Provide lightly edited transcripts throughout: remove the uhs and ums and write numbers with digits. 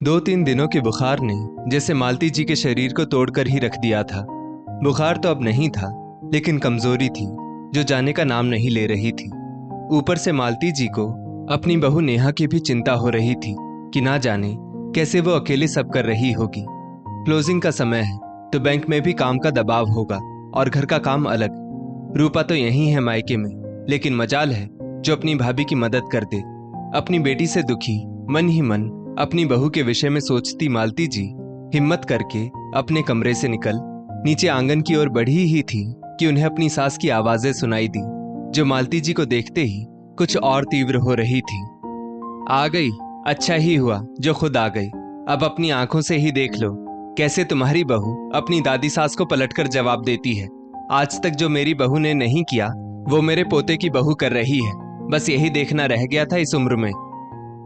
2-3 दिनों के बुखार ने जैसे मालती जी के शरीर को तोड़कर ही रख दिया था। बुखार तो अब नहीं था, लेकिन कमजोरी थी जो जाने का नाम नहीं ले रही थी। ऊपर से मालती जी को अपनी बहू नेहा की भी चिंता हो रही थी कि ना जाने कैसे वो अकेले सब कर रही होगी। क्लोजिंग का समय है तो बैंक में भी काम का दबाव होगा और घर का काम अलग। रूपा तो यही है मायके में, लेकिन मजाल है जो अपनी भाभी की मदद कर दे। अपनी बेटी से दुखी मन ही मन अपनी बहू के विषय में सोचती मालती जी हिम्मत करके अपने कमरे से निकल नीचे आंगन की ओर बढ़ी ही थी कि उन्हें अपनी सास की आवाजें सुनाई दी, जो मालती जी को देखते ही कुछ और तीव्र हो रही थी। आ गई, अच्छा ही हुआ जो खुद आ गई। अब अपनी आंखों से ही देख लो कैसे तुम्हारी बहू अपनी दादी सास को पलटकर जवाब देती है। आज तक जो मेरी बहू ने नहीं किया वो मेरे पोते की बहू कर रही है। बस यही देखना रह गया था इस उम्र में।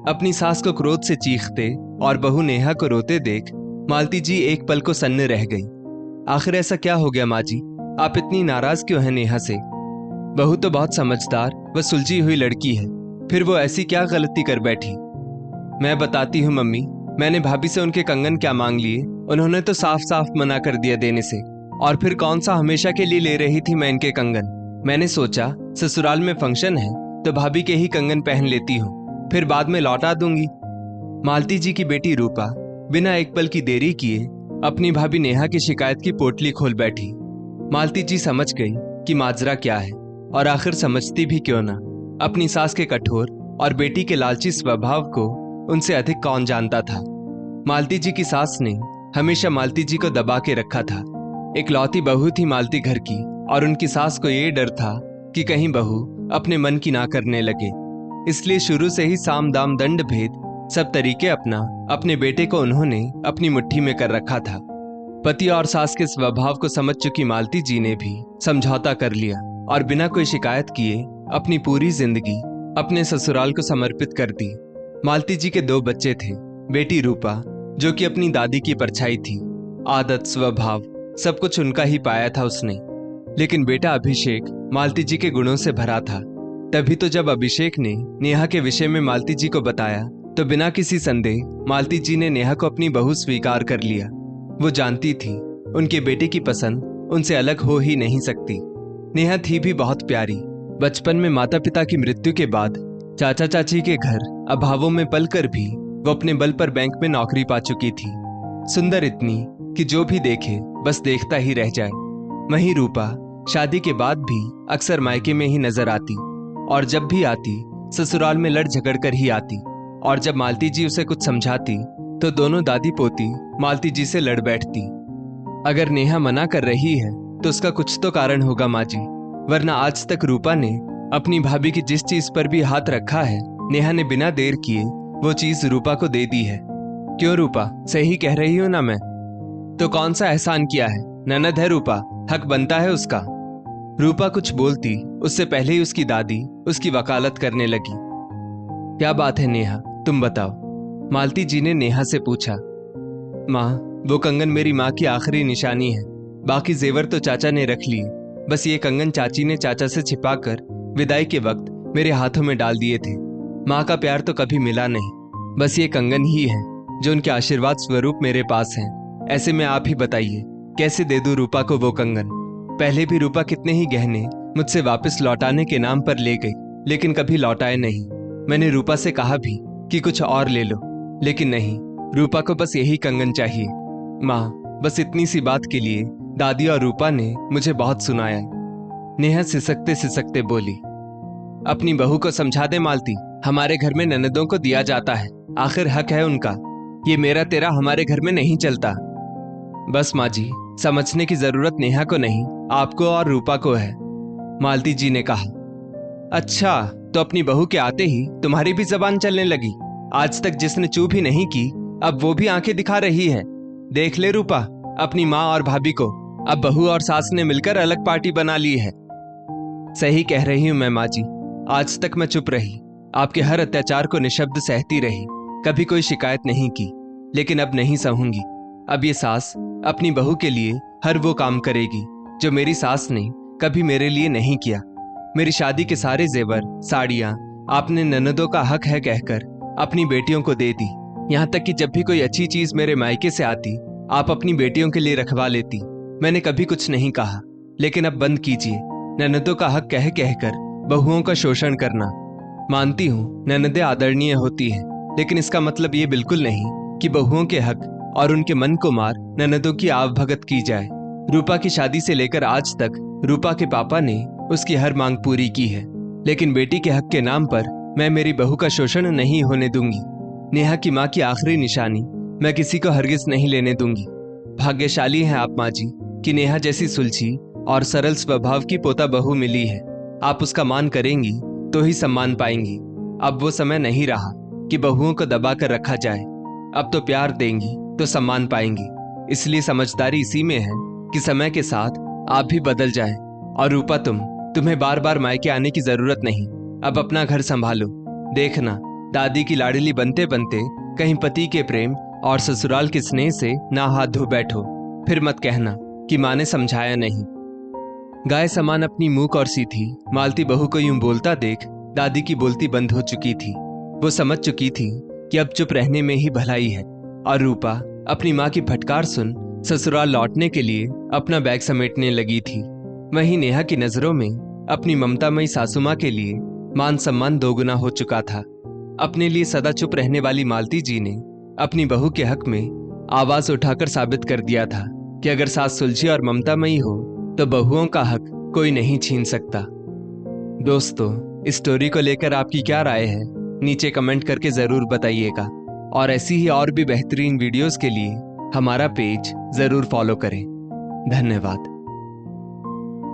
अपनी सास को क्रोध से चीखते और बहू नेहा को रोते देख मालती जी एक पल को सन्न रह गई। आखिर ऐसा क्या हो गया माँ जी, आप इतनी नाराज क्यों हैं नेहा से? बहू तो बहुत समझदार व सुलझी हुई लड़की है, फिर वो ऐसी क्या गलती कर बैठी? मैं बताती हूँ मम्मी, मैंने भाभी से उनके कंगन क्या मांग लिए, उन्होंने तो साफ साफ मना कर दिया देने से। और फिर कौन सा हमेशा के लिए ले रही थी मैं इनके कंगन? मैंने सोचा ससुराल में फंक्शन है तो भाभी के ही कंगन पहन लेती हूँ, फिर बाद में लौटा दूंगी। मालती जी की बेटी रूपा बिना एक पल की देरी किए अपनी भाभी नेहा की शिकायत की पोटली खोल बैठी। मालती जी समझ गई कि माजरा क्या है, और आखिर समझती भी क्यों ना। अपनी सास के कठोर और बेटी के लालची स्वभाव को उनसे अधिक कौन जानता था। मालती जी की सास ने हमेशा मालती जी को दबा के रखा था। इकलौती बहू थी मालती घर की, और उनकी सास को ये डर था कि कहीं बहू अपने मन की ना करने लगे। इसलिए शुरू से ही साम दाम दंड भेद सब तरीके अपना अपने बेटे को उन्होंने अपनी मुट्ठी में कर रखा था। पति और सास के स्वभाव को समझ चुकी मालती जी ने भी समझौता कर लिया और बिना कोई शिकायत किए अपनी पूरी जिंदगी अपने ससुराल को समर्पित कर दी। मालती जी के 2 बच्चे थे। बेटी रूपा जो कि अपनी दादी की परछाई थी, आदत स्वभाव सब कुछ उनका ही पाया था उसने। लेकिन बेटा अभिषेक मालती जी के गुणों से भरा था। तभी तो जब अभिषेक ने नेहा के विषय में मालती जी को बताया तो बिना किसी संदेह मालती जी ने नेहा को अपनी बहू स्वीकार कर लिया। वो जानती थी उनके बेटे की पसंद उनसे अलग हो ही नहीं सकती। नेहा थी भी बहुत प्यारी। बचपन में माता पिता की मृत्यु के बाद चाचा चाची के घर अभावों में पलकर भी वो अपने बल पर बैंक में नौकरी पा चुकी थी। सुंदर इतनी कि जो भी देखे बस देखता ही रह जाए। वहीं रूपा शादी के बाद भी अक्सर मायके में ही नजर आती, और जब भी आती ससुराल में लड़ झगड़ कर ही आती। और जब मालती जी उसे कुछ समझाती तो दोनों दादी पोती मालती जी से लड़ बैठती। अगर नेहा मना कर रही है तो उसका कुछ तो कारण होगा माँ जी, वरना आज तक रूपा ने अपनी भाभी की जिस चीज पर भी हाथ रखा है नेहा ने बिना देर किए वो चीज रूपा को दे दी है। क्यों रूपा, सही कह रही हूं ना मैं? तो कौन सा एहसान किया है? ननद है रूपा, हक बनता है उसका। रूपा कुछ बोलती उससे पहले ही उसकी दादी उसकी वकालत करने लगी। क्या बात है नेहा, तुम बताओ, मालती जी ने नेहा से पूछा। माँ, वो कंगन मेरी माँ की आखिरी निशानी है, बाकी जेवर तो चाचा ने रख लिए। बस ये कंगन चाची ने चाचा से छिपाकर विदाई के वक्त मेरे हाथों में डाल दिए थे। माँ का प्यार तो कभी मिला नहीं, बस ये कंगन ही है जो उनके आशीर्वाद स्वरूप मेरे पास है। ऐसे में आप ही बताइए कैसे दे दूं रूपा को वो कंगन? पहले भी रूपा कितने ही गहने मुझसे वापस लौटाने के नाम पर ले गई, लेकिन कभी लौटाए नहीं। मैंने रूपा से कहा भी कि कुछ और ले लो, लेकिन नहीं, रूपा को बस यही कंगन चाहिए। माँ, बस इतनी सी बात के लिए दादी और रूपा ने मुझे बहुत सुनाया। नेहा सिसकते सिसकते बोली। अपनी बहू को समझा दे मालती, हमारे घर में ननदों को दिया जाता है, आखिर हक है उनका। ये मेरा तेरा हमारे घर में नहीं चलता। बस माँ जी, समझने की जरूरत नेहा को नहीं, आपको और रूपा को है, मालती जी ने कहा। अच्छा, तो अपनी बहू के आते ही तुम्हारी भी जबान चलने लगी? आज तक जिसने चूप ही नहीं की अब वो भी आंखें दिखा रही है। देख ले रूपा अपनी माँ और भाभी को, अब बहू और सास ने मिलकर अलग पार्टी बना ली है। सही कह रही हूं मैं माँ जी, आज तक मैं चुप रही, आपके हर अत्याचार को निशब्द सहती रही, कभी कोई शिकायत नहीं की, लेकिन अब नहीं सहूंगी। अब ये सास अपनी बहू के लिए हर वो काम करेगी जो मेरी सास ने कभी मेरे लिए नहीं किया। मेरी शादी के सारे जेवर साड़ियां आपने ननदों का हक है कहकर अपनी बेटियों को दे दी। यहाँ तक कि जब भी कोई अच्छी चीज मेरे मायके से आती आप अपनी बेटियों के लिए रखवा लेती। मैंने कभी कुछ नहीं कहा, लेकिन अब बंद कीजिए ननदों का हक कह कहकर बहुओं का शोषण करना। मानती हूँ ननदें आदरणीय होती हैं, लेकिन इसका मतलब ये बिल्कुल नहीं कि बहुओं के हक और उनके मन को मार ननदों की आवभगत की जाए। रूपा की शादी से लेकर आज तक रूपा के पापा ने उसकी हर मांग पूरी की है, लेकिन बेटी के हक के नाम पर मैं मेरी बहू का शोषण नहीं होने दूंगी। नेहा की माँ की आखिरी निशानी मैं किसी को हरगिज नहीं लेने दूंगी। भाग्यशाली हैं आप माँ जी कि नेहा जैसी सुलझी और सरल स्वभाव की पोता बहू मिली है। आप उसका मान करेंगी तो ही सम्मान पाएंगी। अब वो समय नहीं रहा कि बहुओं को दबा कर रखा जाए। अब तो प्यार देंगी तो सम्मान पाएंगी। इसलिए समझदारी इसी में है कि समय के साथ आप भी बदल जाएं। और रूपा तुम्हें बार बार मायके आने की जरूरत नहीं। अब अपना घर संभालो। देखना दादी की लाडली बनते बनते कहीं पति के प्रेम और ससुराल के स्नेह से ना हाथ धो बैठो। फिर मत कहना कि माँ ने समझाया नहीं। गाय समान अपनी मूक और सी थी। मालती बहू को यूं बोलता देख दादी की बोलती बंद हो चुकी थी। वो समझ चुकी थी कि अब चुप रहने में ही भलाई है। और रूपा अपनी माँ की फटकार सुन ससुराल लौटने के लिए अपना बैग समेटने लगी थी। वहीं नेहा की नजरों में अपनी ममतामयी सासू माँ के लिए मान सम्मान दोगुना हो चुका था। अपने लिए सदा चुप रहने वाली मालती जी ने अपनी बहू के हक में आवाज उठाकर साबित कर दिया था कि अगर सास सुलझी और ममतामयी हो तो बहुओं का हक कोई नहीं छीन सकता। दोस्तों, इस स्टोरी को लेकर आपकी क्या राय है नीचे कमेंट करके जरूर बताइएगा। और ऐसी ही और भी बेहतरीन वीडियोस के लिए हमारा पेज जरूर फॉलो करें। धन्यवाद।